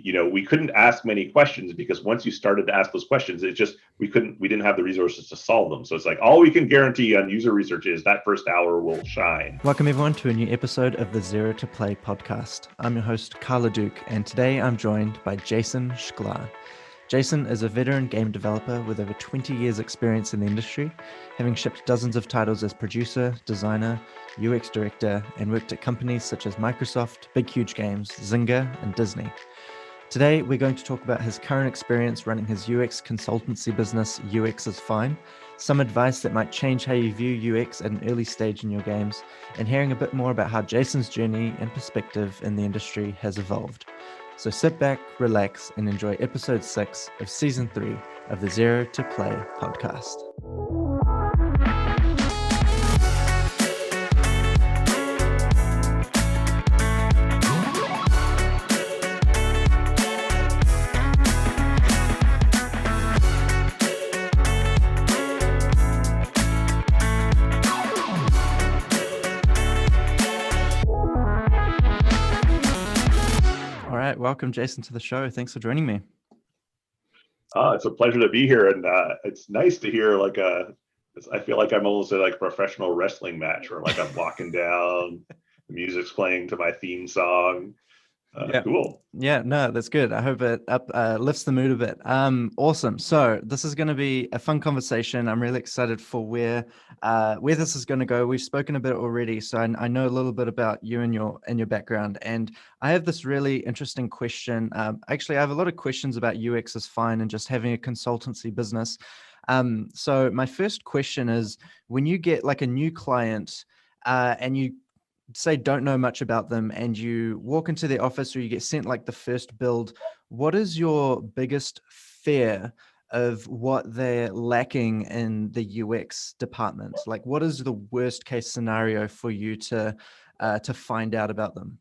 we couldn't ask many questions because once you started to ask those questions, we didn't have the resources to solve them. So it's like all we can guarantee on user research is that first hour will shine. Welcome everyone to a new episode of the Zero to Play podcast. I'm your host, Carla Duke, and today I'm joined by Jason Schklar. Jason is a veteran game developer with over 20 years experience in the industry, having shipped dozens of titles as producer, designer, UX director, and worked at companies such as Microsoft, Big Huge Games, Zynga, and Disney. Today, we're going to talk about his current experience running his UX consultancy business, UX is Fine, some advice that might change how you view UX at an early stage in your games, and hearing a bit more about how Jason's journey and perspective in the industry has evolved. So sit back, relax, and enjoy episode 6 of season 3 of the Zero to Play podcast. Welcome, Jason, to the show. Thanks for joining me. It's a pleasure to be here, and it's nice to hear I feel like I'm almost at a professional wrestling match where I'm walking down, the music's playing to my theme song. Yeah. Cool. Yeah, no, that's good. I hope it lifts the mood a bit. Awesome. So this is going to be a fun conversation. I'm really excited for where this is going to go. We've spoken a bit already, so I know a little bit about you and your background. And I have this really interesting question. Actually, I have a lot of questions about UX is Fine and just having a consultancy business. So my first question is, when you get a new client and you say don't know much about them and you walk into their office or you get sent the first build, what is your biggest fear of what they're lacking in the UX department? What is the worst case scenario for you to find out about them?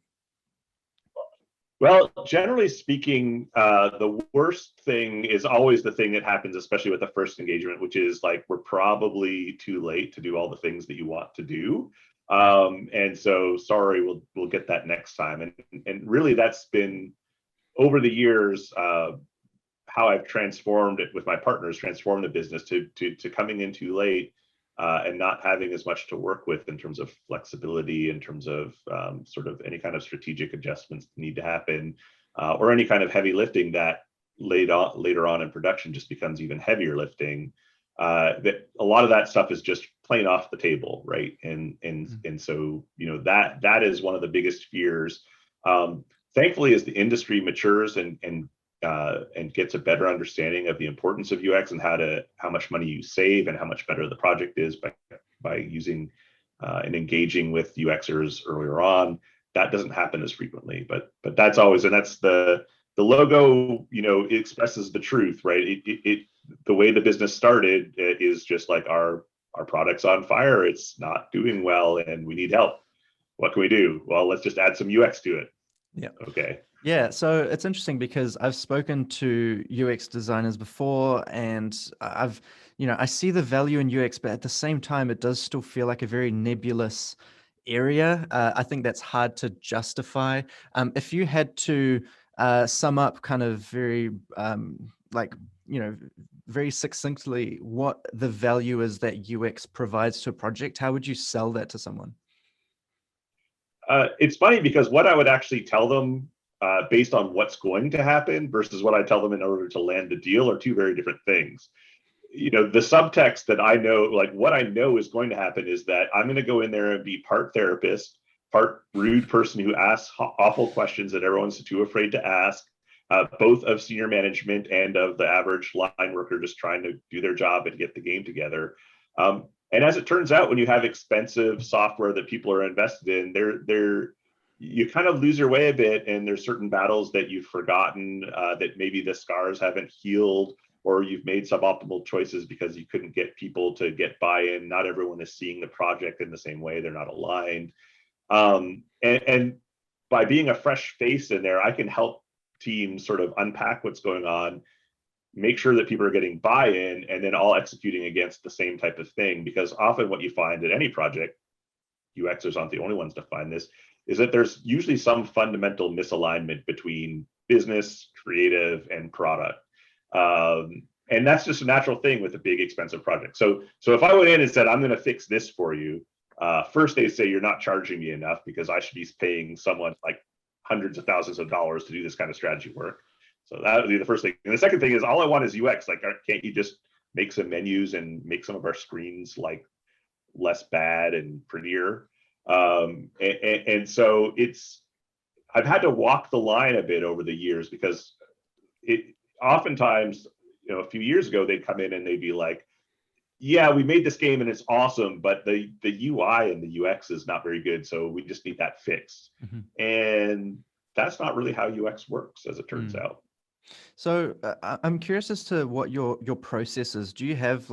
Well, generally speaking, the worst thing is always the thing that happens, especially with the first engagement, which is we're probably too late to do all the things that you want to do. And so sorry, we'll get that next time. And really that's been over the years, how I've transformed it with my partners, transformed the business to coming in too late, and not having as much to work with in terms of flexibility, in terms of sort of any kind of strategic adjustments that need to happen, or any kind of heavy lifting that later on in production just becomes even heavier lifting. That a lot of that stuff is just plain off the table, right? And so that is one of the biggest fears. Thankfully, as the industry matures and gets a better understanding of the importance of UX and how much money you save and how much better the project is by using and engaging with UXers earlier on, that doesn't happen as frequently. But that's always, and that's the logo. It expresses the truth, right? The way the business started is just our product's on fire. It's not doing well, and we need help. What can we do? Well, let's just add some UX to it. Yeah. Okay. Yeah. So it's interesting because I've spoken to UX designers before, and I see the value in UX, but at the same time, it does still feel like a very nebulous area. I think that's hard to justify. If you had to sum up kind of very very succinctly what the value is that UX provides to a project, how would you sell that to someone? It's funny because what I would actually tell them based on what's going to happen versus what I tell them in order to land the deal are two very different things. The subtext that I know, what I know is going to happen is that I'm going to go in there and be part therapist, part rude person who asks awful questions that everyone's too afraid to ask, both of senior management and of the average line worker just trying to do their job and get the game together. And as it turns out, when you have expensive software that people are invested in, you kind of lose your way a bit, and there's certain battles that you've forgotten, that maybe the scars haven't healed, or you've made suboptimal choices because you couldn't get people to get buy-in. Not everyone is seeing the project in the same way. They're not aligned. And by being a fresh face in there, I can help teams sort of unpack what's going on, make sure that people are getting buy-in, and then all executing against the same type of thing. Because often what you find at any project, UXers aren't the only ones to find this, is that there's usually some fundamental misalignment between business, creative, and product. And that's just a natural thing with a big, expensive project. So if I went in and said, I'm going to fix this for you, first they say you're not charging me enough because I should be paying someone like hundreds of thousands of dollars to do this kind of strategy work. So that would be the first thing. And the second thing is, all I want is UX. Like, can't you just make some menus and make some of our screens like less bad and prettier? And so I've had to walk the line a bit over the years, because it oftentimes, a few years ago, they'd come in and they'd be like, yeah, we made this game and it's awesome, but the UI and the UX is not very good, so we just need that fixed. And that's not really how UX works, as it turns out. So I'm curious as to what your process is. Do you have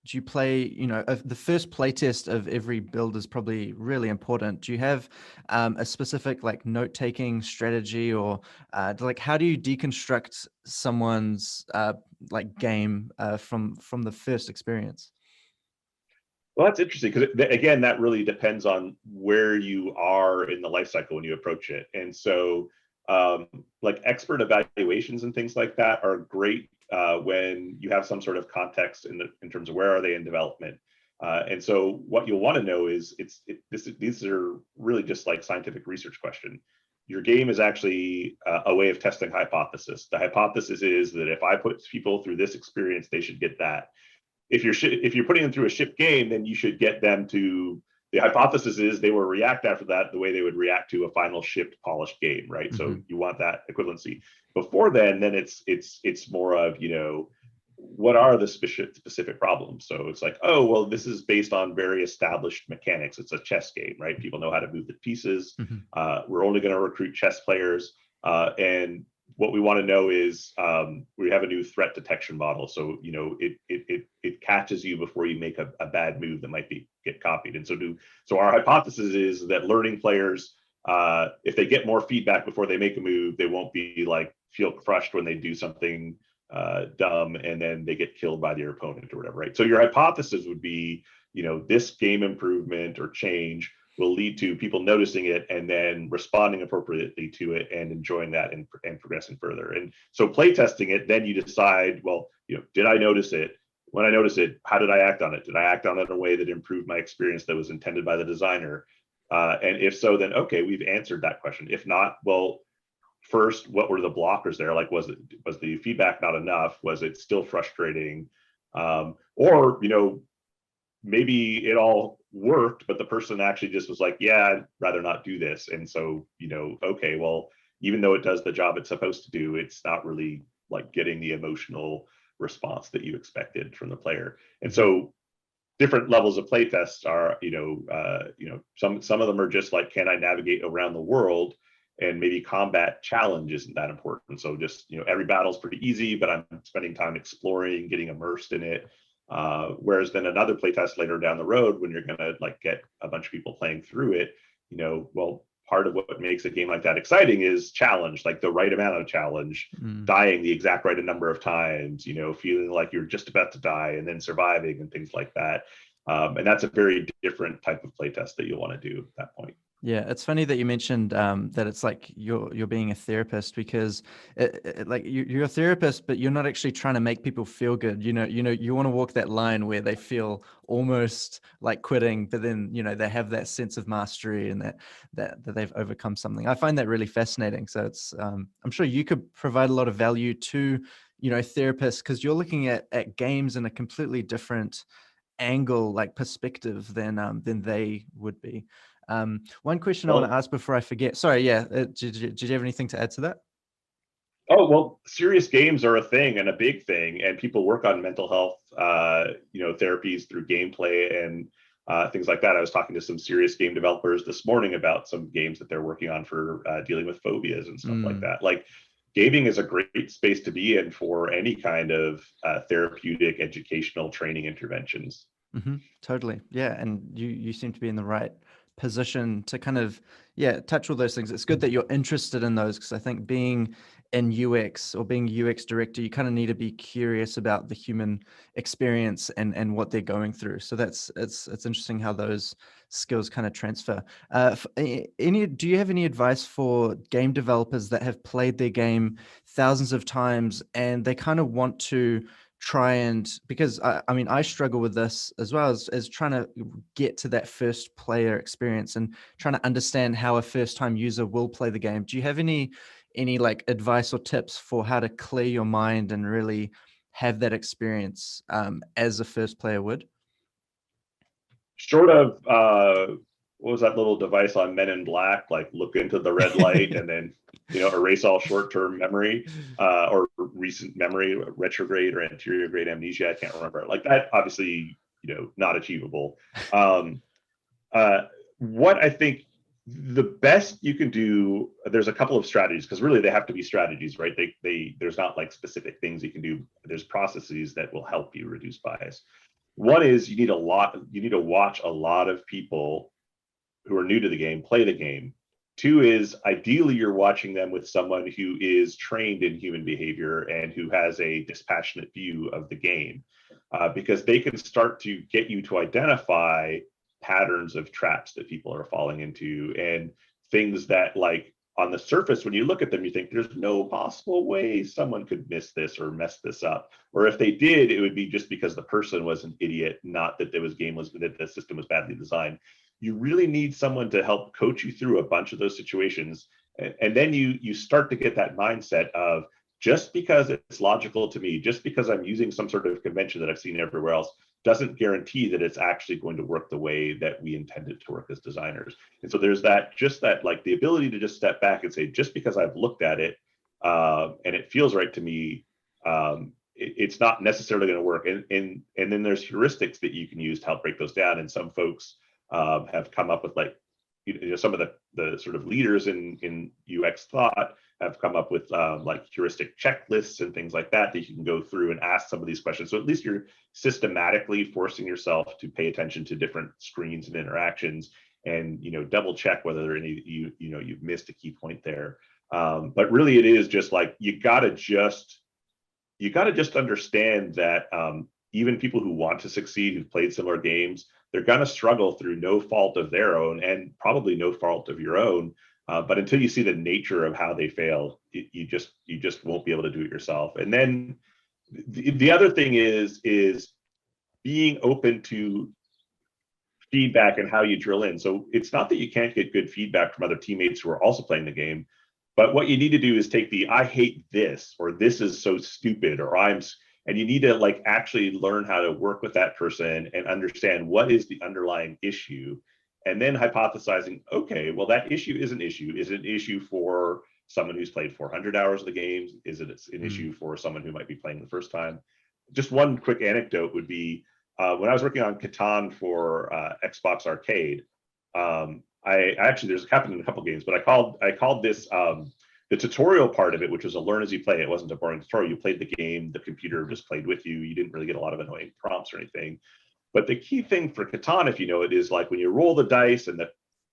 do you play, the first playtest of every build is probably really important. Do you have a specific like note-taking strategy, or how do you deconstruct someone's game from the first experience? Well, that's interesting, because again, that really depends on where you are in the life cycle when you approach it. And so expert evaluations and things like that are great when you have some sort of context in terms of where are they in development. And so what you'll want to know is these are really just like scientific research question. Your game is actually a way of testing hypothesis. The hypothesis is that if I put people through this experience, they should get that. If you're putting them through a shipped game, then you should get them to, the hypothesis is they will react after that the way they would react to a final shipped polished game, right? So you want that equivalency. Before then it's more of, what are the specific problems? So it's like, oh, well, this is based on very established mechanics. It's a chess game, right? People know how to move the pieces. We're only going to recruit chess players. And what we want to know is we have a new threat detection model. So, it catches you before you make a bad move that might get copied. And so our hypothesis is that learning players, if they get more feedback before they make a move, they won't be feel crushed when they do something dumb and then they get killed by their opponent or whatever, right? So your hypothesis would be, this game improvement or change will lead to people noticing it and then responding appropriately to it and enjoying that and progressing further. And so playtesting it, then you decide, well, did I notice it? When I noticed it, how did I act on it? Did I act on it in a way that improved my experience that was intended by the designer? And if so, then okay, we've answered that question. If not, well, first, what were the blockers there? Like, was the feedback not enough? Was it still frustrating? Or maybe it all worked, but the person actually just was like, yeah, I'd rather not do this. And so, okay, well, even though it does the job it's supposed to do, it's not really getting the emotional response that you expected from the player. And so different levels of playtests are, some of them are just like, can I navigate around the world? And maybe combat challenge isn't that important. So just, every battle's pretty easy, but I'm spending time exploring, getting immersed in it. Whereas then another playtest later down the road, when you're going to get a bunch of people playing through it, well, part of what makes a game like that exciting is challenge, like the right amount of challenge, dying the exact right number of times, feeling like you're just about to die and then surviving and things like that. And that's a very different type of playtest that you'll want to do at that point. Yeah, it's funny that you mentioned that it's like you're being a therapist, because you're a therapist, but you're not actually trying to make people feel good. You want to walk that line where they feel almost like quitting, but then they have that sense of mastery and that they've overcome something. I find that really fascinating. So it's I'm sure you could provide a lot of value to therapists, because you're looking at games in a completely different angle, perspective than they would be. One question I want to ask before I forget. Sorry, yeah. Did you have anything to add to that? Oh, well, serious games are a thing and a big thing, and people work on mental health, therapies through gameplay and things like that. I was talking to some serious game developers this morning about some games that they're working on for dealing with phobias and stuff like that. Gaming is a great space to be in for any kind of therapeutic, educational, training interventions. Totally. Yeah. And you seem to be in the right position to kind of touch all those things. It's good that you're interested in those, because I think being in UX or being a UX director, you kind of need to be curious about the human experience and what they're going through. So it's interesting how those skills kind of transfer. Do you have any advice for game developers that have played their game thousands of times and they kind of want to try and, because I mean, I struggle with this as well as trying to get to that first player experience and trying to understand how a first time user will play the game. Do you have any like advice or tips for how to clear your mind and really have that experience as a first player would? Short of what was that little device on Men in Black, like look into the red light and then erase all short-term memory or recent memory, retrograde or anterior grade amnesia, I can't remember. Like that, obviously, not achievable. What I think the best you can do, there's a couple of strategies, because really they have to be strategies, right? There's not like specific things you can do. There's processes that will help you reduce bias. One is you need to watch a lot of people who are new to the game play the game. Two is ideally you're watching them with someone who is trained in human behavior and who has a dispassionate view of the game, because they can start to get you to identify patterns of traps that people are falling into and things that, like, on the surface, when you look at them, you think there's no possible way someone could miss this or mess this up. Or if they did, it would be just because the person was an idiot, not that that the system was badly designed. You really need someone to help coach you through a bunch of those situations. And then you start to get that mindset of, just because it's logical to me, just because I'm using some sort of convention that I've seen everywhere else, doesn't guarantee that it's actually going to work the way that we intend it to work as designers. And so there's like the ability to just step back and say, just because I've looked at it and it feels right to me, it's not necessarily going to work. And then there's heuristics that you can use to help break those down. And some folks have come up with, like, some of the sort of leaders in UX thought have come up with like heuristic checklists and things like that you can go through and ask some of these questions. So at least you're systematically forcing yourself to pay attention to different screens and interactions, and double check whether there are any you've missed a key point there. But really, it is just like you gotta just understand that even people who want to succeed, who've played similar games, they're gonna struggle through no fault of their own and probably no fault of your own. But until you see the nature of how they failed, you just won't be able to do it yourself. And then the other thing is being open to feedback and how you drill in. So it's not that you can't get good feedback from other teammates who are also playing the game, but what you need to do is take the "I hate this" or "this is so stupid" or and you need to, like, actually learn how to work with that person and understand what is the underlying issue. And then hypothesizing, okay, well, that issue is an issue. Is it an issue for someone who's played 400 hours of the game? Is it an issue for someone who might be playing the first time? Just one quick anecdote would be, when I was working on Catan for Xbox Arcade, I actually, there's happened in a couple games, but I called this the tutorial part of it, which was a learn as you play. It wasn't a boring tutorial. You played the game, the computer just played with you. You didn't really get a lot of annoying prompts or anything. But the key thing for Catan, if you know it, is like when you roll the dice and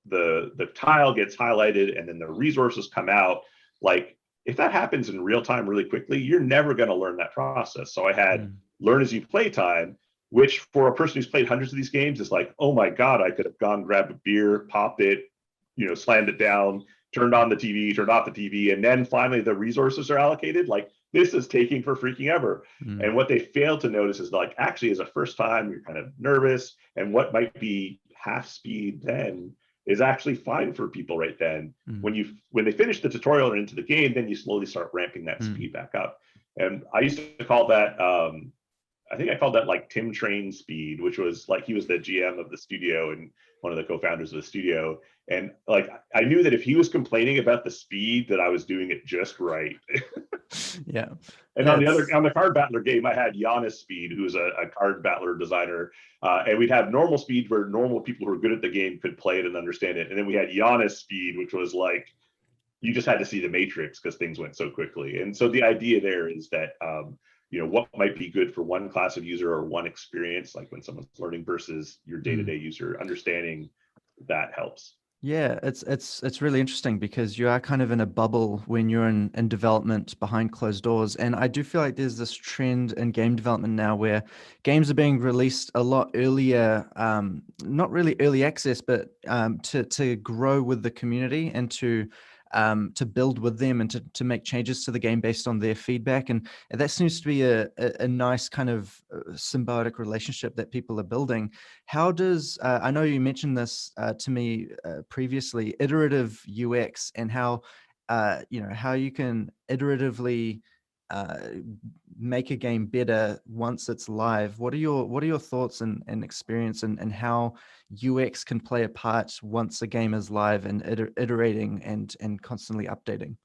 the tile gets highlighted and then the resources come out, like, if that happens in real time really quickly, you're never going to learn that process. So I had learn as you play time, which for a person who's played hundreds of these games is like, oh my God, I could have gone, grabbed a beer, popped it, slammed it down, turned on the TV, turned off the TV, and then finally the resources are allocated. Like, this is taking for freaking ever. And what they fail to notice is, like, actually, as a first time, you're kind of nervous, and what might be half speed then is actually fine for people right then. When they finish the tutorial and into the game, then you slowly start ramping that speed back up. And I used to call that, I think I called that, like, Tim Train speed, which was like, he was the GM of the studio and one of the co-founders of the studio. And, like, I knew that if he was complaining about the speed, that I was doing it just right. Yeah. And on the card battler game, I had Giannis speed, who's a card battler designer. And we'd have normal speed where normal people who are good at the game could play it and understand it. And then we had Giannis speed, which was like, you just had to see the matrix because things went so quickly. And so the idea there is that, what might be good for one class of user or one experience, like when someone's learning versus your day-to-day user, understanding that helps. Yeah, it's really interesting because you are kind of in a bubble when you're in development behind closed doors. And I do feel like there's this trend in game development now where games are being released a lot earlier, not really early access, but to grow with the community and to build with them and to make changes to the game based on their feedback. And that seems to be a nice kind of symbiotic relationship that people are building. How does I know you mentioned this to me previously, iterative UX, and how how you can iteratively uh, make a game better once it's live. What are your thoughts and experience and how UX can play a part once a game is live and iterating and constantly updating?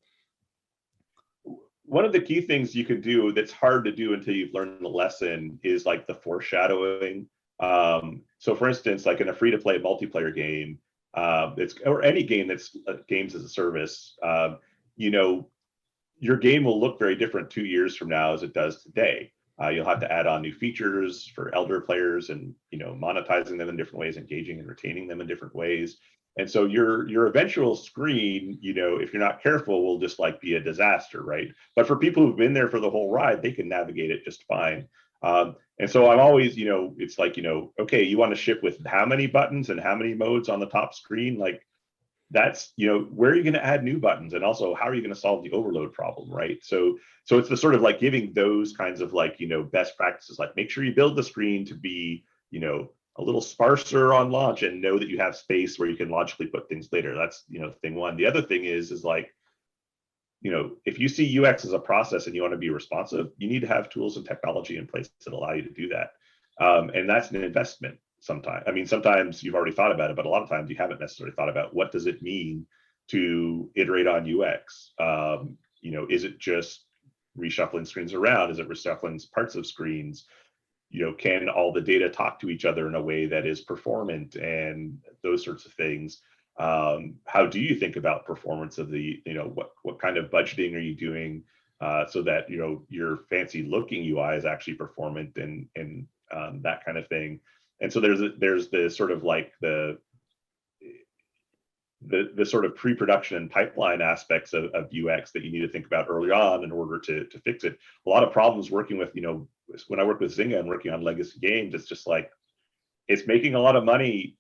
One of the key things you can do that's hard to do until you've learned the lesson is like the foreshadowing. So for instance, like in a free-to-play multiplayer game, it's or any game that's games as a service, you know, your game will look very different 2 years from now as it does today. You'll have to add on new features for elder players, and monetizing them in different ways, engaging and retaining them in different ways. And so your eventual screen, if you're not careful, will just like be a disaster, right? But for people who've been there for the whole ride, they can navigate it just fine. And so I'm always, it's like, okay, you want to ship with how many buttons and how many modes on the top screen? Like, that's where are you going to add new buttons, and also how are you going to solve the overload problem, right? So it's the sort of like giving those kinds of like best practices, like make sure you build the screen to be a little sparser on launch, and know that you have space where you can logically put things later. That's thing one. The other thing is like if you see UX as a process and you want to be responsive, you need to have tools and technology in place that allow you to do that. And that's an investment sometimes. I mean, sometimes you've already thought about it, but a lot of times you haven't necessarily thought about what does it mean to iterate on UX. Is it just reshuffling screens around? Is it reshuffling parts of screens? Can all the data talk to each other in a way that is performant, and those sorts of things? How do you think about performance of the, what kind of budgeting are you doing so that your fancy looking UI is actually performant, and that kind of thing. And so there's the sort of like the sort of pre-production and pipeline aspects of UX that you need to think about early on in order to fix it. A lot of problems working with, when I work with Zynga and working on legacy games, it's just like it's making a lot of money.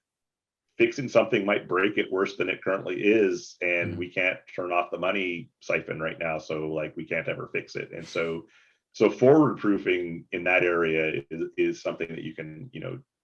Fixing something might break it worse than it currently is, and we can't turn off the money siphon right now, so like we can't ever fix it. And so forward proofing in that area is something that you can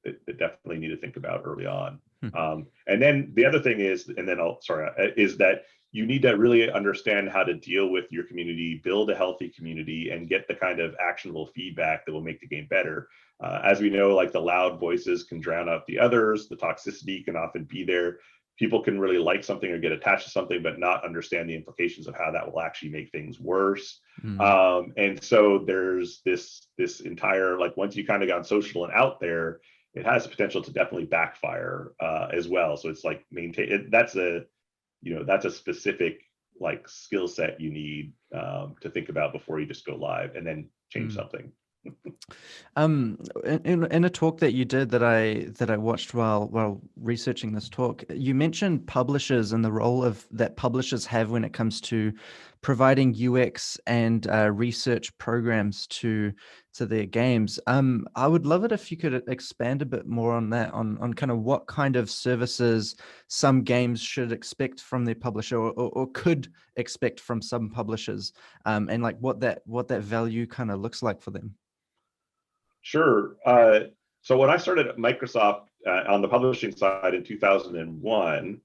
that definitely need to think about early on. And then the other thing is, is that you need to really understand how to deal with your community, build a healthy community, and get the kind of actionable feedback that will make the game better. As we know, like the loud voices can drown out the others. The toxicity can often be there. People can really like something or get attached to something, but not understand the implications of how that will actually make things worse. And so there's this entire, like, once you kind of gone social and out there, it has the potential to definitely backfire as well. So it's like that's a specific like skill set you need to think about before you just go live and then change something. In a talk that you did that I watched while researching this talk, you mentioned publishers and the role that publishers have when it comes to providing UX and research programs to their games. I would love it if you could expand a bit more on that, on kind of what kind of services some games should expect from their publisher, or could expect from some publishers, and like what that value kind of looks like for them. Sure. So when I started at Microsoft on the publishing side in 2001,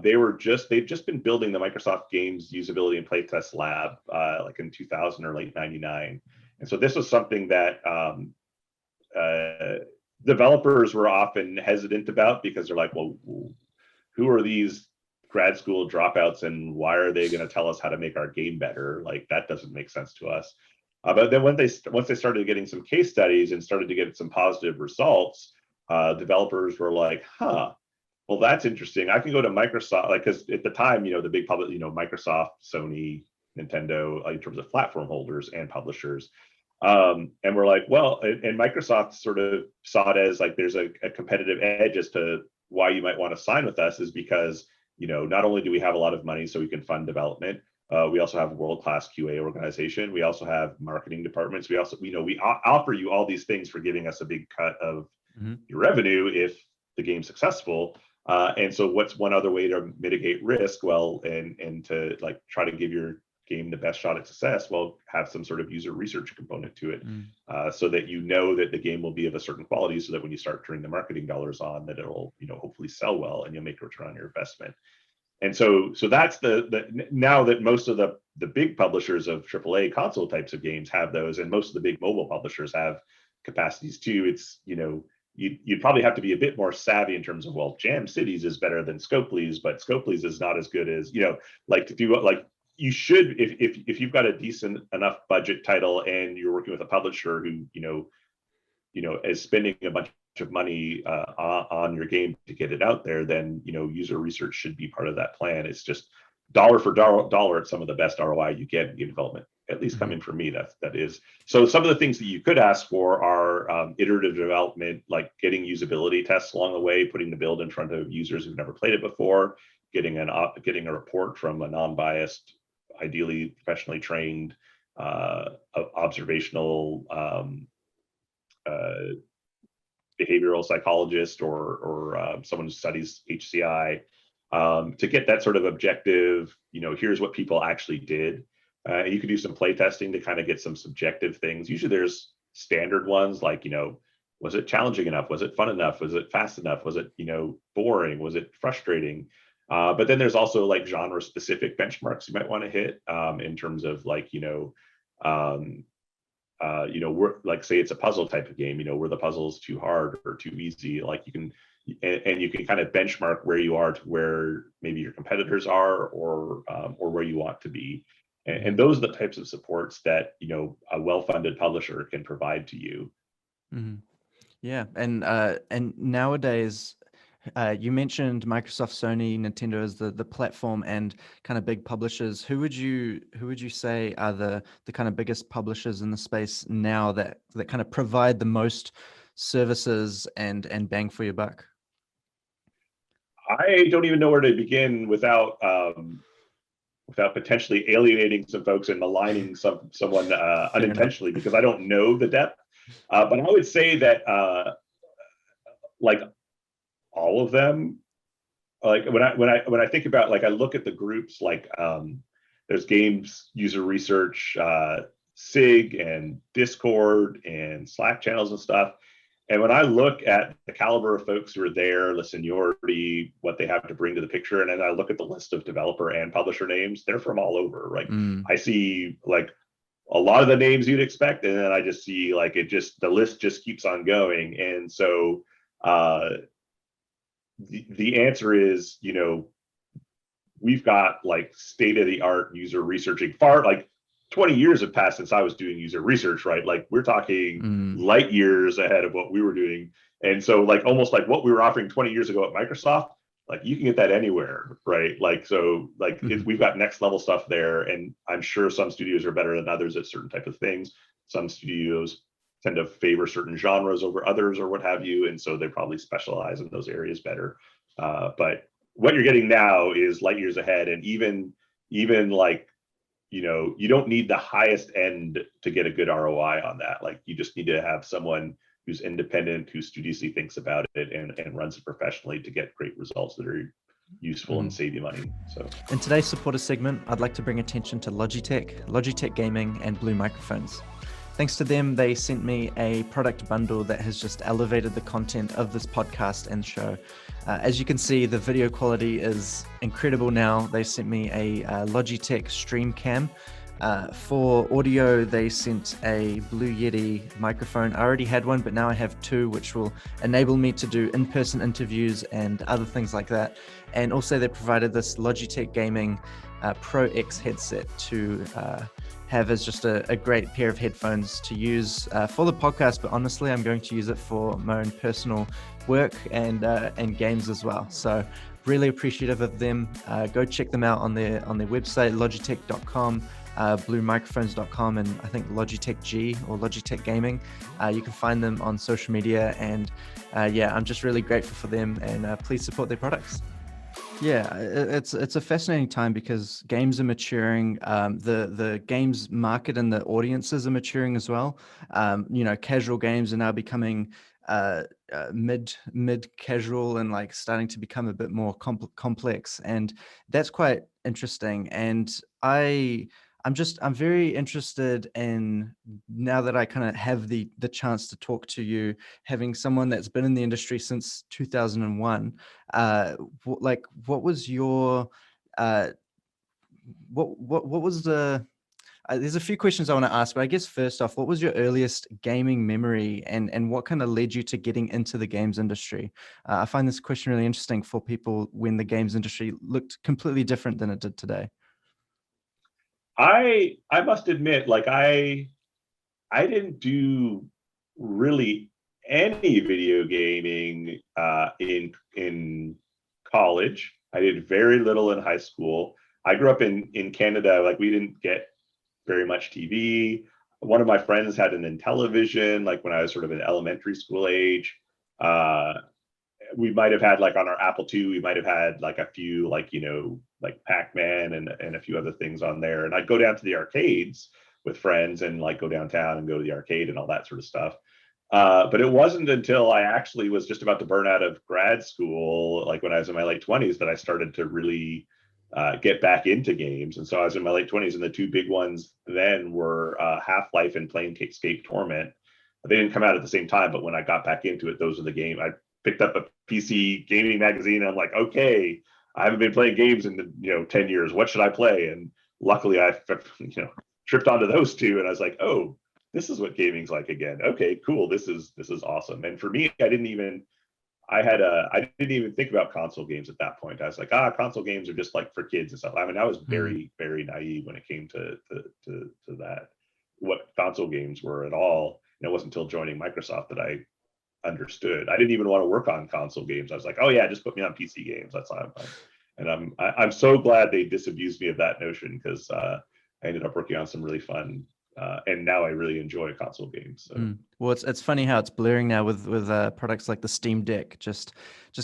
they'd just been building the Microsoft Games Usability and Playtest Lab like in 2000 or late 99. And so this was something that developers were often hesitant about, because they're like, well, who are these grad school dropouts, and why are they going to tell us how to make our game better? Like, that doesn't make sense to us. But then once they started getting some case studies and started to get some positive results, developers were like, well, that's interesting. I can go to Microsoft, like, because at the time, the big public, Microsoft, Sony, Nintendo, in terms of platform holders and publishers. And we're like, well, and Microsoft sort of saw it as like there's a competitive edge as to why you might want to sign with us, is because not only do we have a lot of money so we can fund development, we also have a world-class QA organization. We also have marketing departments. We also, we offer you all these things for giving us a big cut of your revenue if the game's successful. And so what's one other way to mitigate risk? Well, and to like try to give your game the best shot at success, well, have some sort of user research component to it, so that that the game will be of a certain quality, so that when you start turning the marketing dollars on, that it'll hopefully sell well and you'll make a return on your investment. And so that's the now that most of the big publishers of AAA console types of games have those, and most of the big mobile publishers have capacities too. It's you'd probably have to be a bit more savvy in terms of, well, Jam Cities is better than Scopely's, but Scopely's is not as good as, like to do like you should, if you've got a decent enough budget title and you're working with a publisher who is spending a bunch of money on your game to get it out there, then user research should be part of that plan. It's just dollar for dollar, it's some of the best ROI you get in game development, at least coming from me. That is. So some of the things that you could ask for are iterative development, like getting usability tests along the way, putting the build in front of users who've never played it before, getting a report from a non-biased, ideally professionally trained observational behavioral psychologist or someone who studies HCI, to get that sort of objective, here's what people actually did. You could do some play testing to kind of get some subjective things. Usually there's standard ones like, was it challenging enough? Was it fun enough? Was it fast enough? Was it, boring? Was it frustrating? But then there's also like genre specific benchmarks you might want to hit, in terms of like, we're like, say it's a puzzle type of game, were the puzzles too hard or too easy? Like you can kind of benchmark where you are to where maybe your competitors are, or where you want to be. And those are the types of supports that, a well-funded publisher can provide to you. Yeah. And nowadays, you mentioned Microsoft, Sony, Nintendo as the platform and kind of big publishers. Who would you say are the kind of biggest publishers in the space now that kind of provide the most services and bang for your buck? I don't even know where to begin without potentially alienating some folks and maligning someone unintentionally, because I don't know the depth. But I would say that like all of them, like when I think about, like, I look at the groups, like there's games user research, SIG and Discord and Slack channels and stuff. And when I look at the caliber of folks who are there, the seniority, what they have to bring to the picture, and then I look at the list of developer and publisher names, they're from all over, right? I see like a lot of the names you'd expect, and then I just see like the list just keeps on going. And so the answer is, we've got like state-of-the-art user researching, like 20 years have passed since I was doing user research, right? Like we're talking light years ahead of what we were doing. And so like almost like what we were offering 20 years ago at Microsoft, like you can get that anywhere, right? Like, so like we've got next level stuff there. And I'm sure some studios are better than others at certain type of things. Some studios tend to favor certain genres over others or what have you. And so they probably specialize in those areas better. But what you're getting now is light years ahead. And even like, you don't need the highest end to get a good ROI on that. Like you just need to have someone who's independent, who studiously thinks about it and runs it professionally to get great results that are useful and save you money. So in today's supporter segment, I'd like to bring attention to Logitech Gaming, and Blue Microphones. Thanks to them, they sent me a product bundle that has just elevated the content of this podcast and show. As you can see, the video quality is incredible now. They sent me a Logitech Stream Cam. For audio, they sent a Blue Yeti microphone. I already had one, but now I have two, which will enable me to do in-person interviews and other things like that. And also they provided this Logitech Gaming Pro X headset to have as just a great pair of headphones to use for the podcast, but honestly, I'm going to use it for my own personal work and games as well. So really appreciative of them. Go check them out on their website, logitech.com, bluemicrophones.com, and I think Logitech G or Logitech Gaming. You can find them on social media, and I'm just really grateful for them, and please support their products. Yeah, it's a fascinating time because games are maturing. The games market and the audiences are maturing as well. Casual games are now becoming mid casual and like starting to become a bit more complex, and that's quite interesting. And I'm very interested in, now that I kind of have the chance to talk to you, having someone that's been in the industry since 2001. What was your uh what was the there's a few questions I want to ask, but I guess first off, what was your earliest gaming memory, and what kind of led you to getting into the games industry? I find this question really interesting for people when the games industry looked completely different than it did today. I must admit, like I didn't do really any video gaming in college. I did very little in high school. I grew up in Canada. Like we didn't get very much TV. One of my friends had an Intellivision, like when I was sort of in elementary school age. Uh, we might have had like on our Apple II, we might have had like a few like, like Pac-Man and a few other things on there. And I'd go down to the arcades with friends and like go downtown and go to the arcade and all that sort of stuff. But it wasn't until I actually was just about to burn out of grad school, like when I was in my late 20s, that I started to really get back into games. And so I was in my late 20s, and the two big ones then were Half-Life and Planescape Torment. They didn't come out at the same time, but when I got back into it, those are the game. I picked up a PC gaming magazine, and I'm like, okay, I haven't been playing games in 10 years. What should I play? And luckily I tripped onto those two, and I was like, oh, this is what gaming's like again. Okay, cool. This is awesome. And for me, I didn't even think about console games at that point. I was like, console games are just like for kids and stuff. I mean, I was very, very naive when it came to that, what console games were at all. And it wasn't until joining Microsoft that I understood. I didn't even want to work on console games. I was like, oh yeah, just put me on PC games. That's fine. And I'm so glad they disabused me of that notion, because I ended up working on some really fun and now I really enjoy console games. So. Well, it's funny how it's blurring now with products like the Steam Deck, just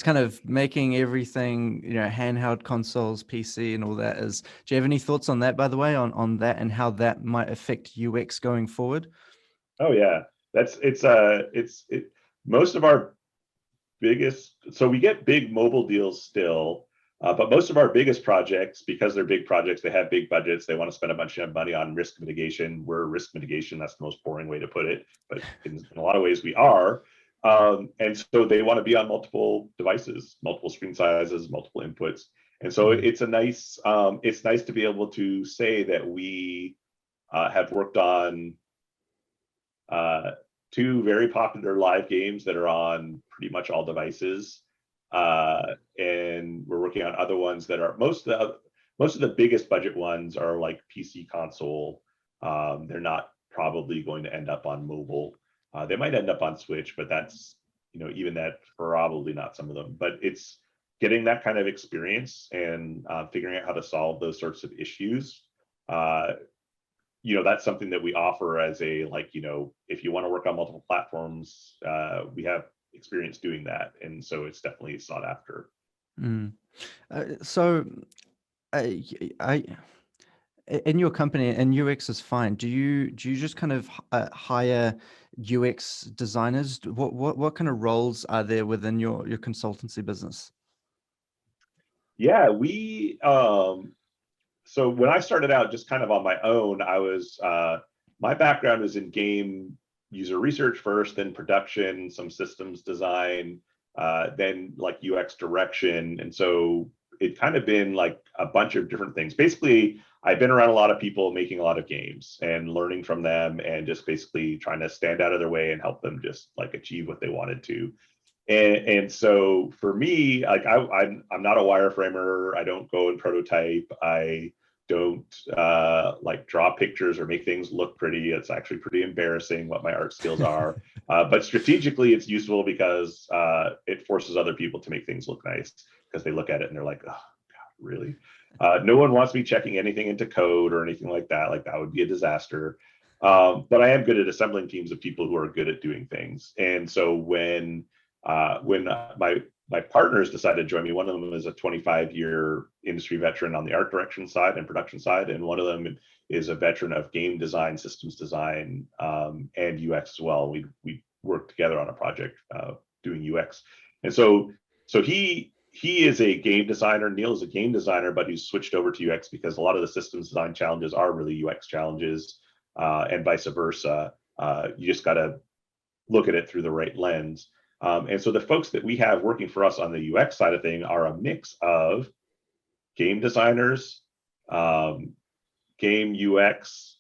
kind of making everything, handheld consoles, PC, and all that. Do you have any thoughts on that, by the way, on that and how that might affect UX going forward? Oh yeah, most of our biggest. So we get big mobile deals still. But most of our biggest projects, because they're big projects, they have big budgets, they want to spend a bunch of money on risk mitigation. We're risk mitigation. That's the most boring way to put it. But in a lot of ways, we are. And so they want to be on multiple devices, multiple screen sizes, multiple inputs. And so it's nice to be able to say that we have worked on two very popular live games that are on pretty much all devices. And we're working on other ones that are most of the biggest budget ones are like PC console. They're not probably going to end up on mobile. They might end up on Switch, but that's even that probably not some of them. But it's getting that kind of experience and figuring out how to solve those sorts of issues. That's something that we offer as a if you want to work on multiple platforms, we have experience doing that, and so it's definitely sought after. So I in your company, and UX is fine, do you just kind of hire UX designers? What kind of roles are there within your consultancy business? Yeah, we so when I started out just kind of on my own, I was my background is in game user research first, then production, some systems design, then like UX direction. And so it kind of been like a bunch of different things. Basically, I've been around a lot of people making a lot of games and learning from them, and just basically trying to stand out of their way and help them just like achieve what they wanted to. And so for me, like I'm not a wireframer. I don't go and prototype. I don't like draw pictures or make things look pretty. It's actually pretty embarrassing what my art skills are. But strategically, it's useful because it forces other people to make things look nice, because they look at it and they're like, oh, God, really? No one wants me checking anything into code or anything like that. Like that would be a disaster. But I am good at assembling teams of people who are good at doing things. And so when my my partners decided to join me. One of them is a 25-year industry veteran on the art direction side and production side, and one of them is a veteran of game design, systems design, and UX as well. We worked together on a project doing UX, and so he is a game designer. Neil is a game designer, but he's switched over to UX because a lot of the systems design challenges are really UX challenges, and vice versa. You just got to look at it through the right lens. And so the folks that we have working for us on the UX side of thing are a mix of game designers, game UX,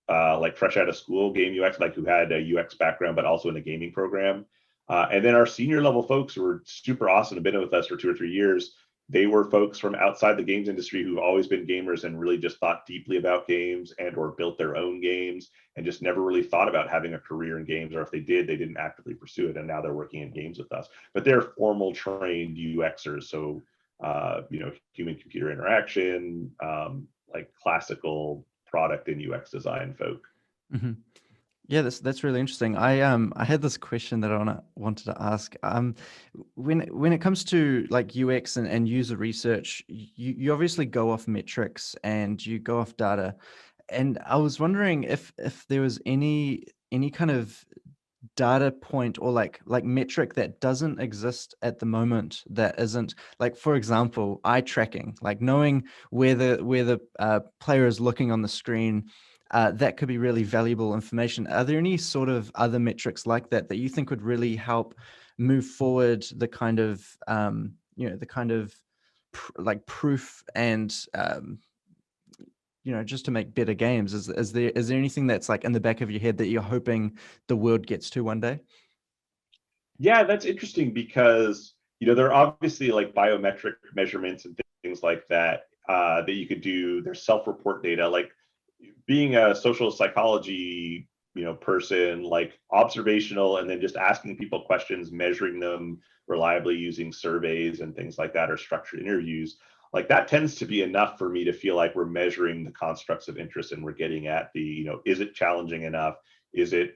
like fresh out of school, game UX, like who had a UX background, but also in a gaming program. And then our senior level folks who were super awesome and been with us for 2 or 3 years, they were folks from outside the games industry who've always been gamers and really just thought deeply about games and or built their own games and just never really thought about having a career in games, or if they did, they didn't actively pursue it, and now they're working in games with us. But they're formal trained UXers, so human computer interaction, like classical product and UX design folk. Mm-hmm. Yeah, that's really interesting. I had this question that I wanted to ask. When it comes to like UX and user research, you obviously go off metrics and you go off data, and I was wondering if there was any kind of data point or like metric that doesn't exist at the moment, that isn't, like, for example, eye tracking, like knowing where the player is looking on the screen. That could be really valuable information. Are there any sort of other metrics like that you think would really help move forward the kind of like proof and just to make better games? Is there anything that's like in the back of your head that you're hoping the world gets to one day? Yeah, that's interesting because there are obviously like biometric measurements and things like that that you could do. There's self-report data, like being a social psychology person, like observational and then just asking people questions, measuring them reliably using surveys and things like that, or structured interviews, like that tends to be enough for me to feel like we're measuring the constructs of interest and we're getting at the is it challenging enough, is it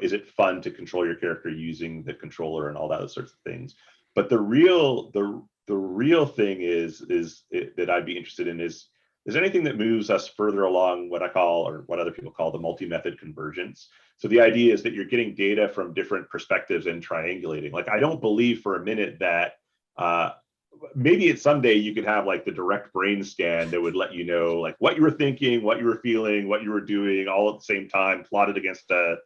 is it fun to control your character using the controller and all that sorts of things. But the real thing is that I'd be interested in is anything that moves us further along what I call, or what other people call, the multi-method convergence. So the idea is that you're getting data from different perspectives and triangulating. Like, I don't believe for a minute that maybe it's someday you could have like the direct brain scan that would let you know like what you were thinking, what you were feeling, what you were doing all at the same time, plotted against the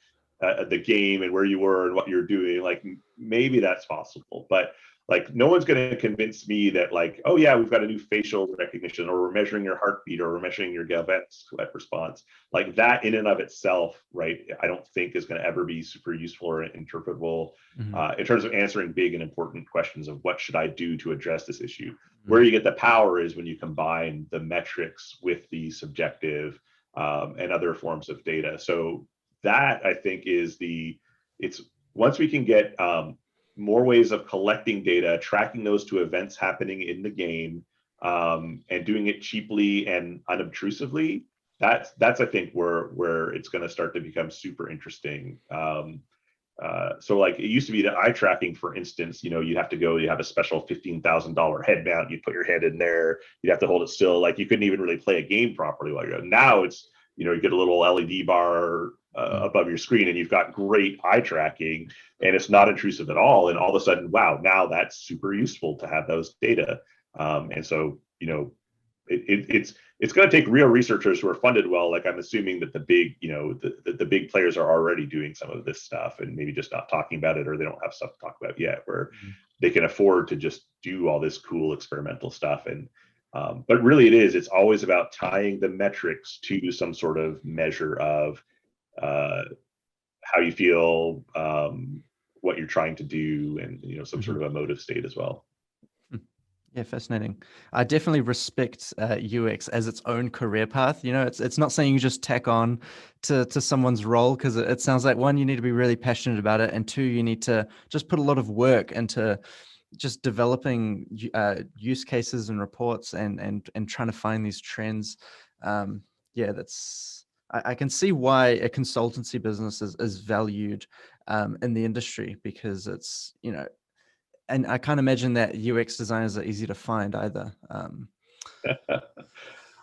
game and where you were and what you're doing. Like maybe that's possible, but like no one's going to convince me that like, oh yeah, we've got a new facial recognition, or we're measuring your heartbeat, or we're measuring your Galvanic sweat response. Like that in and of itself, right, I don't think is going to ever be super useful or interpretable in terms of answering big and important questions of what should I do to address this issue. Where you get the power is when you combine the metrics with the subjective and other forms of data. So that I think is it's once we can get more ways of collecting data, tracking those to events happening in the game, and doing it cheaply and unobtrusively, that's I think where it's going to start to become super interesting. So like it used to be that eye tracking, for instance, you'd have to go, you have a special $15,000 head mount, you'd put your head in there, you'd have to hold it still, like you couldn't even really play a game properly while you're now it's you get a little LED bar above your screen and you've got great eye tracking and it's not intrusive at all, and all of a sudden, wow, now that's super useful to have those data. And so it's going to take real researchers who are funded well. Like I'm assuming that the big the big players are already doing some of this stuff and maybe just not talking about it, or they don't have stuff to talk about yet, where they can afford to just do all this cool experimental stuff. And but really it's always about tying the metrics to some sort of measure of how you feel, what you're trying to do, and some sort of emotive state as well. Yeah, fascinating. I definitely respect UX as its own career path. It's not something you just tack on to someone's role, because it sounds like, one, you need to be really passionate about it, and two, you need to just put a lot of work into just developing use cases and reports and trying to find these trends. Yeah, I can see why a consultancy business is valued in the industry, because it's and I can't imagine that UX designers are easy to find either.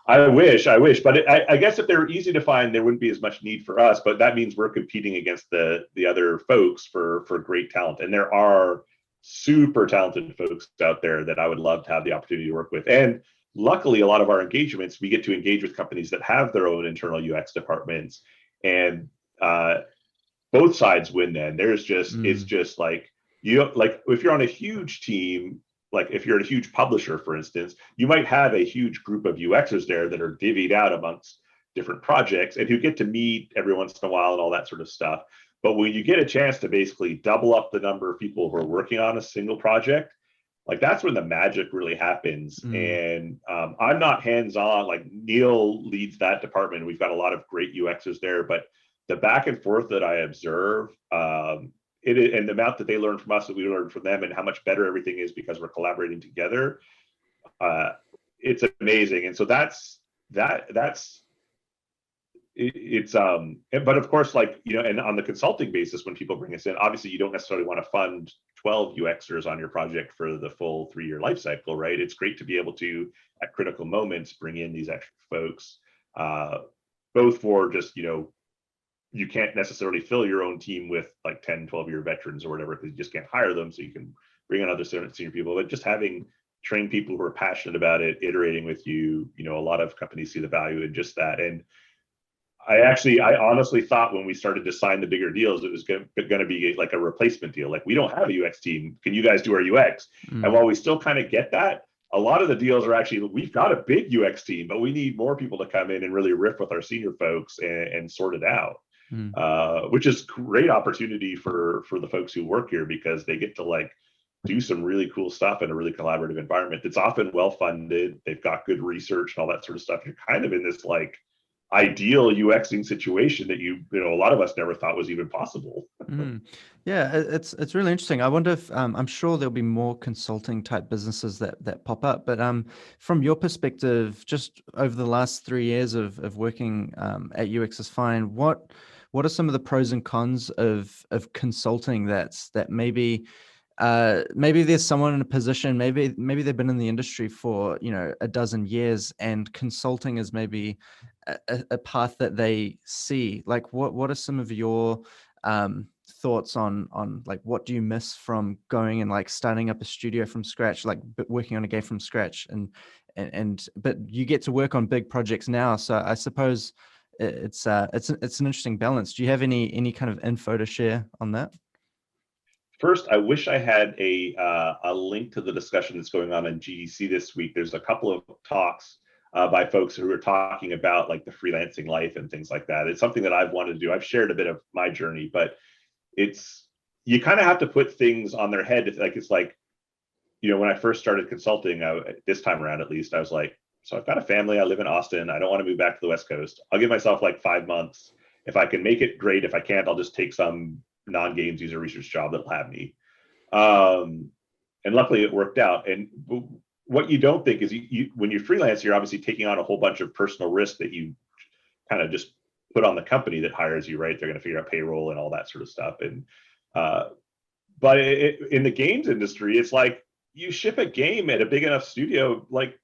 I wish, but I guess if they were easy to find, there wouldn't be as much need for us. But that means we're competing against the other folks for great talent, and there are super talented folks out there that I would love to have the opportunity to work with. And luckily, a lot of our engagements, we get to engage with companies that have their own internal UX departments, and both sides win. Then there's just it's just like like if you're on a huge team. Like if you're a huge publisher, for instance, you might have a huge group of UXers there that are divvied out amongst different projects and who get to meet every once in a while and all that sort of stuff. But when you get a chance to basically double up the number of people who are working on a single project, like that's when the magic really happens. And I'm not hands-on, like Neil leads that department. We've got a lot of great UXers there, but the back and forth that I observe, and the amount that they learn from us that we learn from them and how much better everything is because we're collaborating together, it's amazing. And so but of course, like, and on the consulting basis, when people bring us in, obviously you don't necessarily want to fund 12 UXers on your project for the full 3-year life cycle, right? It's great to be able to, at critical moments, bring in these extra folks, both for just, you can't necessarily fill your own team with like 10, 12-year veterans or whatever, because you just can't hire them. So you can bring in other senior people, but just having trained people who are passionate about it, iterating with you, a lot of companies see the value in just that. And I honestly thought when we started to sign the bigger deals, it was going to be like a replacement deal. Like, we don't have a UX team. Can you guys do our UX? And while we still kind of get that, a lot of the deals are actually, we've got a big UX team, but we need more people to come in and really riff with our senior folks and sort it out. Which is great opportunity for the folks who work here, because they get to like do some really cool stuff in a really collaborative environment that's often well funded. They've got good research and all that sort of stuff. You're kind of in this like ideal UXing situation that a lot of us never thought was even possible. Yeah, it's really interesting. I wonder if I'm sure there'll be more consulting type businesses that pop up, but from your perspective, just over the last 3 years of working at UX is Fine, what are some of the pros and cons of consulting that maybe there's someone in a position, maybe they've been in the industry for a dozen years, and consulting is maybe a path that they see? Like, what are some of your thoughts on like, what do you miss from going and like starting up a studio from scratch, like working on a game from scratch, but you get to work on big projects now, so I suppose it's an interesting balance. Do you have any kind of info to share on that? First, I wish I had a link to the discussion that's going on in GDC this week. There's a couple of talks by folks who are talking about like the freelancing life and things like that. It's something that I've wanted to do. I've shared a bit of my journey, but you kind of have to put things on their head. It's like, when I first started consulting, this time around at least, I was like, so I've got a family. I live in Austin. I don't want to move back to the West Coast. I'll give myself like 5 months. If I can make it, great. If I can't, I'll just take some non-games user research job that'll have me. And luckily it worked out. And what you don't think is when you're freelance, you're obviously taking on a whole bunch of personal risk that you kind of just put on the company that hires you, right? They're going to figure out payroll and all that sort of stuff. And but in the games industry, it's like you ship a game at a big enough studio, like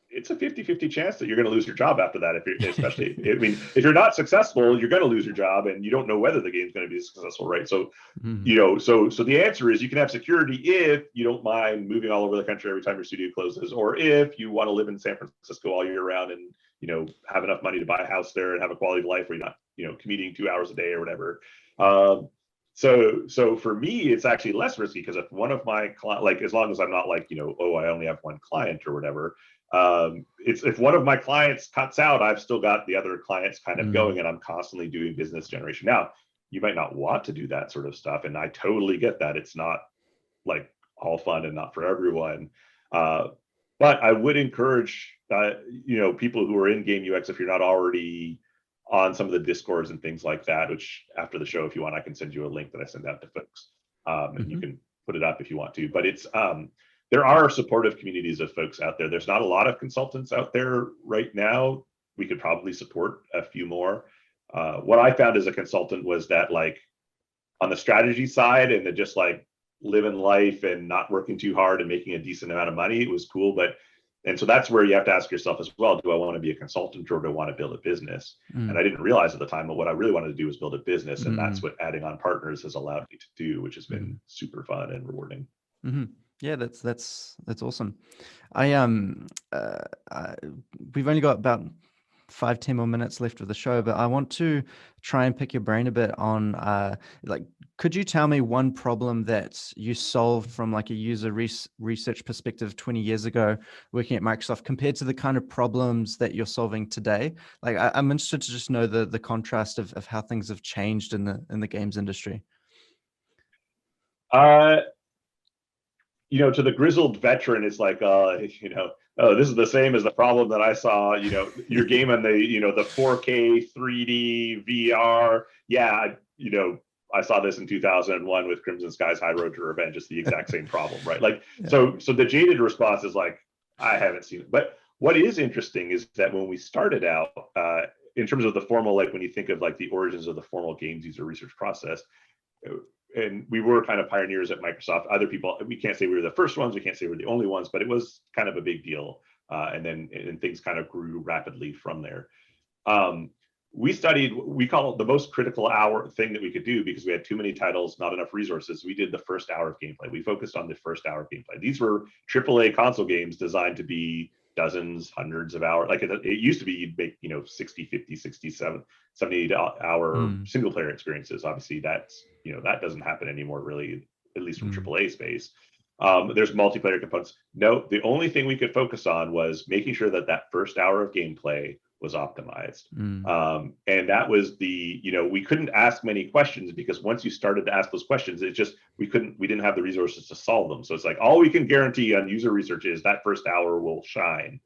it's a 50-50 chance that you're going to lose your job after that. If you're not successful, you're going to lose your job, and you don't know whether the game's going to be successful, right? So, so the answer is you can have security if you don't mind moving all over the country every time your studio closes, or if you want to live in San Francisco all year round and, have enough money to buy a house there and have a quality of life where you're not, commuting 2 hours a day or whatever. So for me, it's actually less risky, because if one of my clients, as long as I'm not like, I only have one client or whatever, if one of my clients cuts out, I've still got the other clients kind of going, and I'm constantly doing business generation. Now, you might not want to do that sort of stuff, and I totally get that. It's not like all fun and not for everyone. But I would encourage, people who are in game UX, if you're not already on some of the Discords and things like that, which after the show, if you want, I can send you a link that I send out to folks, and you can put it up if you want to. But it's there are supportive communities of folks out there. There's not a lot of consultants out there right now. We could probably support a few more. What I found as a consultant was that, like, on the strategy side, and just like living life and not working too hard and making a decent amount of money. It was cool. And so that's where you have to ask yourself as well, do I want to be a consultant or do I want to build a business? And I didn't realize at the time, but what I really wanted to do was build a business. And that's what adding on partners has allowed me to do, which has been super fun and rewarding. Yeah, that's awesome. We've only got about 5-10 more minutes left of the show, but I want to try and pick your brain a bit on like, could you tell me one problem that you solved from like a user research perspective 20 years ago working at Microsoft compared to the kind of problems that you're solving today? Like, I'm interested to just know the contrast of how things have changed in the games industry. To the grizzled veteran, it's like, oh, this is the same as the problem that I saw, your game on the, the 4K 3D VR. Yeah, I saw this in 2001 with Crimson Sky's High Road to Revenge. It's the exact same problem, right? Like, so the jaded response is like, I haven't seen it. But what is interesting is that when we started out, in terms of the formal, like when you think of like the origins of the formal games user research process, and we were kind of pioneers at Microsoft. Other people, we can't say we were the first ones, we can't say we're the only ones, but it was kind of a big deal. And things kind of grew rapidly from there. We call it the most critical hour thing that we could do because we had too many titles, not enough resources. We did the first hour of gameplay. We focused on the first hour of gameplay. These were AAA console games designed to be dozens, hundreds of hours. Like it used to be, you'd make, 60, 50, 67, 70 hour single player experiences. Obviously that's, that doesn't happen anymore really, at least from AAA space. There's multiplayer components. No, the only thing we could focus on was making sure that that first hour of gameplay was optimized. And that was we couldn't ask many questions because once you started to ask those questions, we didn't have the resources to solve them. So it's like, all we can guarantee on user research is that first hour will shine.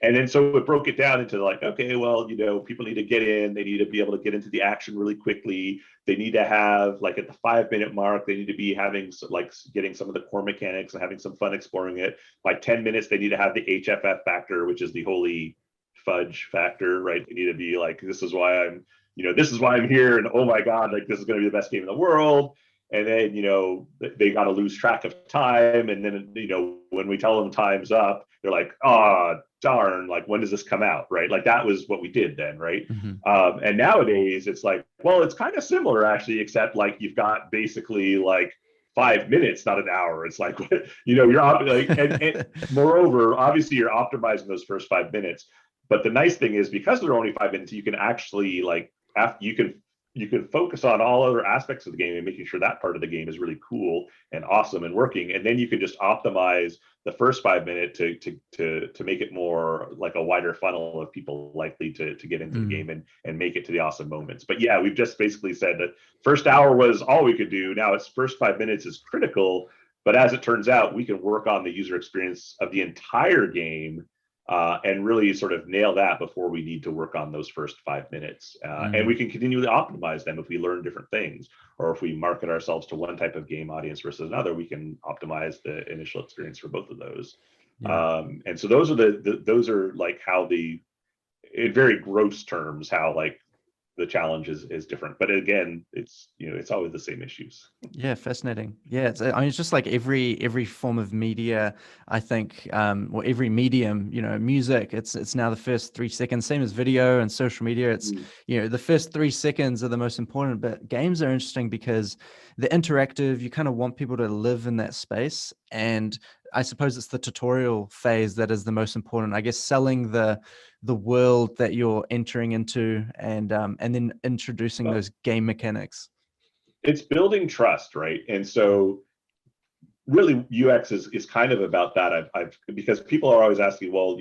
And then so it broke it down into like, okay, well, people need to get in, they need to be able to get into the action really quickly. They need to have like at the 5-minute mark, they need to be having like getting some of the core mechanics and having some fun exploring it. By 10 minutes, they need to have the HFF factor, which is the holy fudge factor, right? They need to be like, this is why I'm here. And oh my God, like this is going to be the best game in the world. And then, they got to lose track of time. And then, when we tell them time's up, they're like, oh, darn, like, when does this come out, right? Like, that was what we did then, right? And nowadays, it's like, well, it's kind of similar, actually, except, like, you've got basically, like, 5 minutes, not an hour. It's like, you're like, and moreover, obviously, you're optimizing those first 5 minutes. But the nice thing is, because they're only 5 minutes, you can actually, like, you can focus on all other aspects of the game and making sure that part of the game is really cool and awesome and working. And then you can just optimize the first 5 minutes to make it more like a wider funnel of people likely to get into the game and make it to the awesome moments. But yeah, we've just basically said that first hour was all we could do. Now it's first 5 minutes is critical, but as it turns out, we can work on the user experience of the entire game and really sort of nail that before we need to work on those first 5 minutes. And we can continually optimize them if we learn different things, or if we market ourselves to one type of game audience versus another, we can optimize the initial experience for both of those. And so those are like how in very gross terms, how like the challenge is different, but again, it's always the same issues. Yeah, fascinating. Yeah, it's just like every form of media, I think, or every medium, music. It's now the first 3 seconds, same as video and social media. It's the first 3 seconds are the most important. But games are interesting because they're interactive. You kind of want people to live in that space, and I suppose it's the tutorial phase that is the most important. I guess selling the world that you're entering into, and then introducing those game mechanics. It's building trust, right? And so really UX is kind of about that. Because people are always asking, well,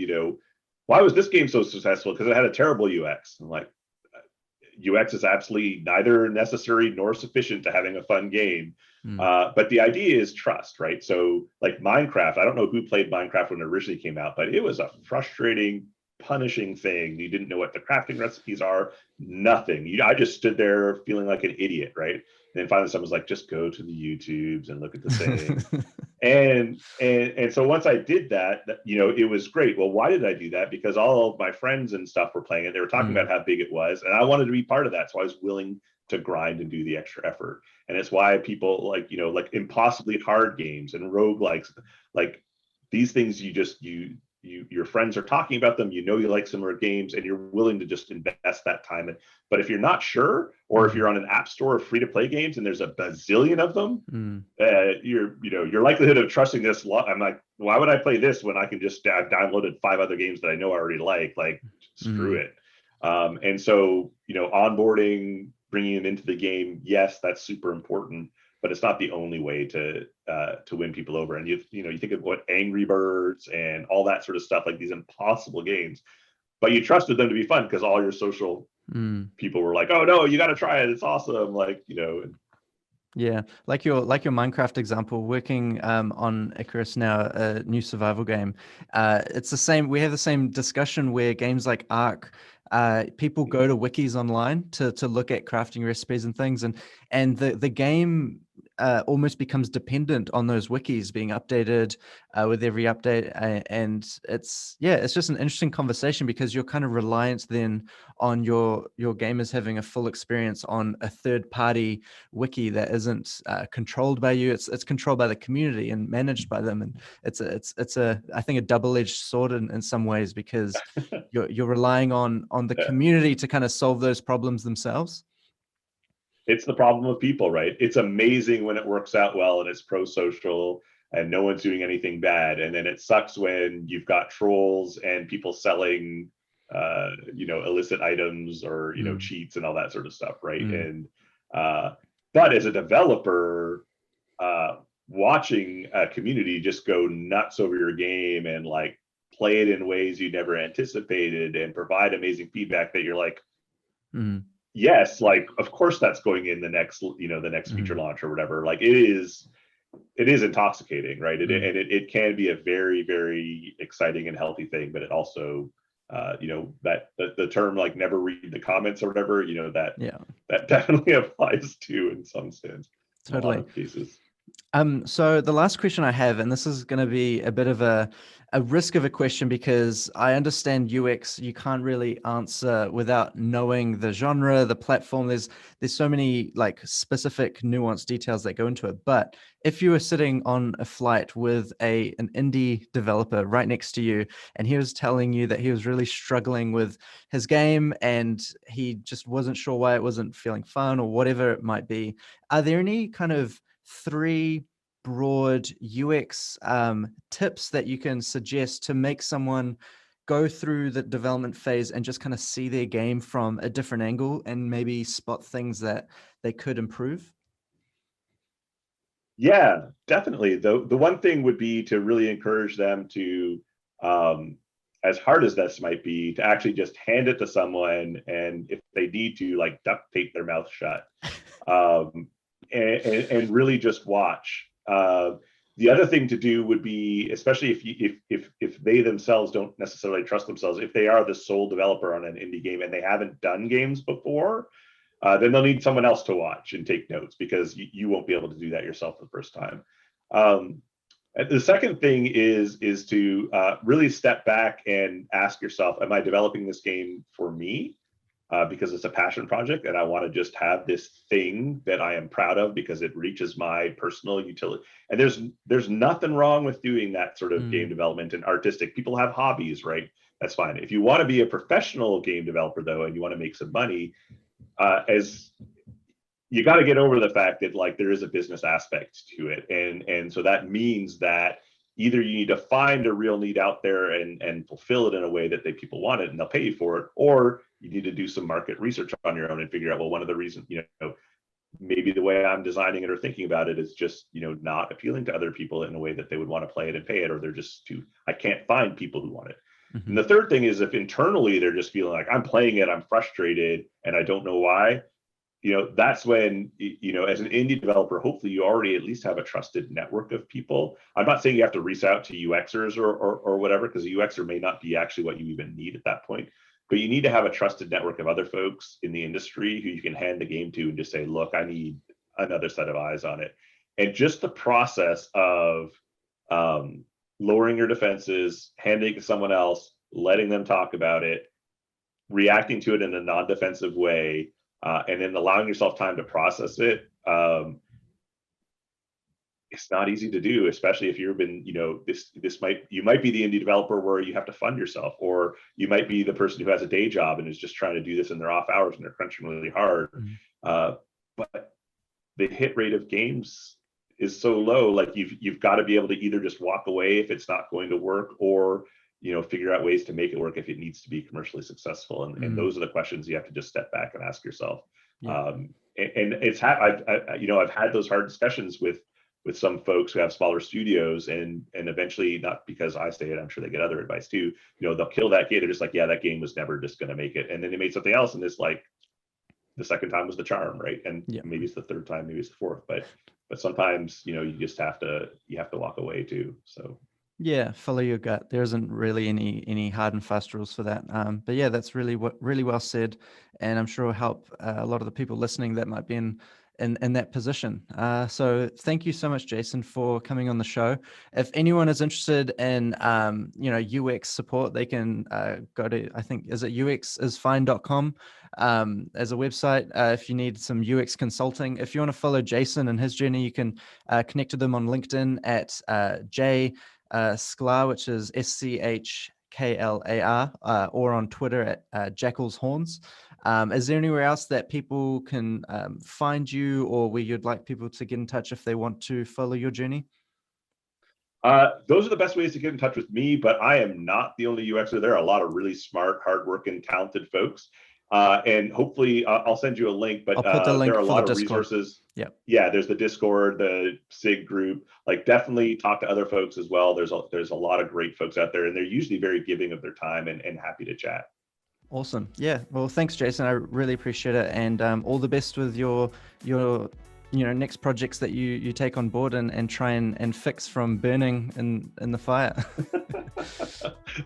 why was this game so successful? Because it had a terrible UX. I'm like, UX is absolutely neither necessary nor sufficient to having a fun game. But the idea is trust, right? So like Minecraft, I don't know who played Minecraft when it originally came out, but it was a frustrating, punishing thing. You didn't know what the crafting recipes are, nothing. I just stood there feeling like an idiot, right? And then finally someone's like, just go to the YouTubes and look at the thing. and so once I did that, it was great. Well, why did I do that? Because all of my friends and stuff were playing it. They were talking about how big it was, and I wanted to be part of that. So I was willing to grind and do the extra effort. And it's why people like, like impossibly hard games and roguelikes, like these things your friends are talking about them, you like similar games, and you're willing to just invest that time in. But if you're not sure, or if you're on an app store of free to play games and there's a bazillion of them, your likelihood of trusting this, I'm like, why would I play this when I can just I've downloaded 5 other games that I know I already like screw it. And so, onboarding, bringing them into the game, yes, that's super important, but it's not the only way to win people over. And you think of what Angry Birds and all that sort of stuff, like these impossible games, but you trusted them to be fun because all your social people were like, "Oh no, you got to try it! It's awesome!" Yeah, like your Minecraft example, working on Icarus now, a new survival game. It's the same. We have the same discussion where games like Ark, people go to wikis online to look at crafting recipes and things, and the game almost becomes dependent on those wikis being updated with every update, and it's just an interesting conversation because you're kind of reliant then on your gamers having a full experience on a third-party wiki that isn't controlled by you. It's controlled by the community and managed by them, and it's a I think a double-edged sword in some ways, because you're relying on the community to kind of solve those problems themselves. It's the problem of people, right? It's amazing when it works out well and it's pro-social and no one's doing anything bad, and then it sucks when you've got trolls and people selling illicit items or cheats and all that sort of stuff, right? And but as a developer, watching a community just go nuts over your game and like play it in ways you never anticipated and provide amazing feedback that you're like, yes, like of course that's going in the next feature launch or whatever. Like it is intoxicating, right? And it can be a very, very exciting and healthy thing, but it also that the term like never read the comments or whatever, that definitely applies to in some sense. Totally. In a lot of cases. So the last question I have, and this is going to be a bit of a risk of a question, because I understand UX you can't really answer without knowing the genre, the platform. There's so many like specific nuanced details that go into it. But if you were sitting on a flight with an indie developer right next to you, and he was telling you that he was really struggling with his game and he just wasn't sure why it wasn't feeling fun or whatever it might be, are there any kind of 3 broad UX tips that you can suggest to make someone go through the development phase and just kind of see their game from a different angle and maybe spot things that they could improve? Yeah, definitely. The one thing would be to really encourage them to, as hard as this might be, to actually just hand it to someone, and if they need to, like duct tape their mouth shut, and really just watch. The other thing to do would be, especially if they themselves don't necessarily trust themselves, if they are the sole developer on an indie game and they haven't done games before, then they'll need someone else to watch and take notes, because you won't be able to do that yourself the first time. The second thing is to really step back and ask yourself, am I developing this game for me? Because it's a passion project and I want to just have this thing that I am proud of because it reaches my personal utility. And there's nothing wrong with doing that sort of game development and artistic. People have hobbies, right? That's fine. If you want to be a professional game developer though, and you want to make some money, as you got to get over the fact that like there is a business aspect to it. And so that means that either you need to find a real need out there and fulfill it in a way that people want it and they'll pay you for it, or you need to do some market research on your own and figure out, well, one of the reasons, maybe the way I'm designing it or thinking about it is just, not appealing to other people in a way that they would want to play it and pay it, or they're just I can't find people who want it. And the third thing is if internally they're just feeling like I'm playing it, I'm frustrated and I don't know why, that's when, as an indie developer, hopefully you already at least have a trusted network of people. I'm not saying you have to reach out to UXers or whatever, because a UXer may not be actually what you even need at that point. But you need to have a trusted network of other folks in the industry who you can hand the game to and just say, look, I need another set of eyes on it. And just the process of lowering your defenses, handing it to someone else, letting them talk about it, reacting to it in a non-defensive way, and then allowing yourself time to process it. It's not easy to do, especially if you've been, you might be the indie developer where you have to fund yourself, or you might be the person who has a day job and is just trying to do this in their off hours and they're crunching really hard. But the hit rate of games is so low. Like you've got to be able to either just walk away if it's not going to work, or figure out ways to make it work if it needs to be commercially successful. And those are the questions you have to just step back and ask yourself. And it's I've had those hard discussions with some folks who have smaller studios, and eventually, not because I say it, I'm sure they get other advice too. They'll kill that game. They're just like, yeah, that game was never just going to make it. And then they made something else, and it's like the second time was the charm, right? And maybe it's the third time, maybe it's the fourth, but sometimes you just have to walk away too. So yeah, follow your gut. There isn't really any hard and fast rules for that. But yeah, that's really well said, and I'm sure it'll help a lot of the people listening that might be in that position. So thank you so much, Jason, for coming on the show. If anyone is interested in UX support, they can go to, I think, is it uxisfine.com as a website if you need some UX consulting. If you want to follow Jason and his journey, you can connect with them on LinkedIn at Schklar, which is SCHKLAR, or on Twitter at Jackal's Horns. Is there anywhere else that people can find you, or where you'd like people to get in touch if they want to follow your journey? Those are the best ways to get in touch with me, but I am not the only UXer. There are a lot of really smart, hardworking, talented folks. And hopefully I'll send you a link, but I'll put the link there are a lot of Discord. resources. Yeah, there's the Discord, the SIG group. Like, definitely talk to other folks as well. There's a lot of great folks out there, and they're usually very giving of their time and happy to chat. Awesome. Yeah. Well, thanks, Jason. I really appreciate it, and all the best with your next projects that you take on board and try and fix from burning in the fire.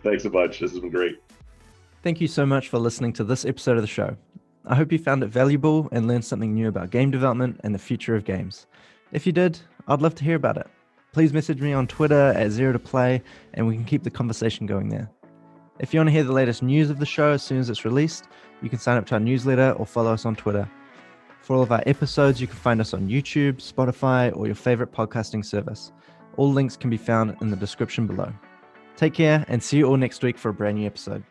Thanks a bunch. This has been great. Thank you so much for listening to this episode of the show. I hope you found it valuable and learned something new about game development and the future of games. If you did, I'd love to hear about it. Please message me on Twitter at @0toplay, and we can keep the conversation going there. If you want to hear the latest news of the show as soon as it's released, you can sign up to our newsletter or follow us on Twitter. For all of our episodes, you can find us on YouTube, Spotify, or your favorite podcasting service. All links can be found in the description below. Take care, and see you all next week for a brand new episode.